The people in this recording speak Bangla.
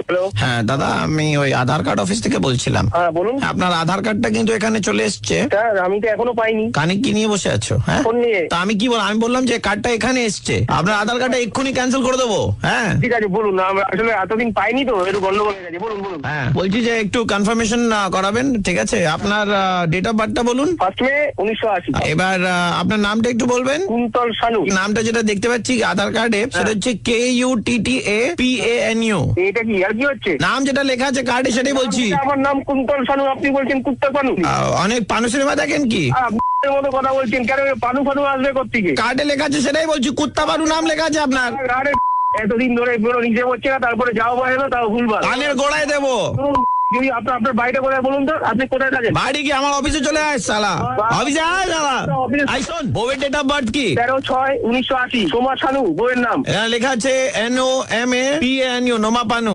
হ্যালো, হ্যাঁ দাদা, আমি ওই আধার কার্ড অফিস থেকে বলছিলাম। হ্যাঁ বলুন আপনার আধার কার্ডটা কিন্তু এখানে চলে এসছে। স্যার। আমি তো এখনো পাইনি। কানে কি নিয়ে বসে আছো? হ্যাঁ, ফোন নিয়ে। তা আমি কি আমি বললাম যে কার্ডটা এখানে এসছে, আপনার আধার কার্ডটা এক্ষুনি ক্যান্সেল করে দেবো। হ্যাঁ ঠিক আছে বলুন, আমরা আসলে এতদিন পাইনি তো, একটু গন্ডগোল হয়ে গেছে। বলুন বলুন। হ্যাঁ, বলছি যে একটু কনফার্মেশন করাবেন, ঠিক আছে? আপনার ডেট অফ বার্থটা বলুন। 1 মে 1980। এবার আপনার নামটা একটু বলবেন। কুন্তল শানু। নামটা যেটা দেখতে পাচ্ছি আধার কার্ডে সেটা হচ্ছে KUTTAPANU। এটা কি আর কি হচ্ছে? নাম যেটা লেখা আছে কার্ডে সেটাই বলছি। আমার নাম কুন্তল শানু, আপনি বলছেন কুত্তা পানু। অনেক পানু সিনেমা দেখেন কি? আপনার মতো কথা বলছেন কেন? পানু ফানু আসবে কোত্থেকে? কার্ডে লেখা আছে সেটাই বলছি, কুত্তা পানু নাম লেখা আছে আপনার। আরে এতদিন ধরে পুরো নিজে হচ্ছে না, তারপরে যাও বাইরে না, তাও ভুলবার। কানের গোড়ায় দেবো। যদি আপনার বাড়িটা কোথায় বলুন তো, আপনি কোথায় থাকেন? বাড়ি কি? আমার অফিসে চলে আয় শালা, অফিসে আয় শালা। আই শোন, বউয়ের ডেট অফ বার্থ কি? 13/6/1980। সোমা শানু বইয়ের নাম। এখানে লেখা আছে NOMAPANU, নোমা পানু।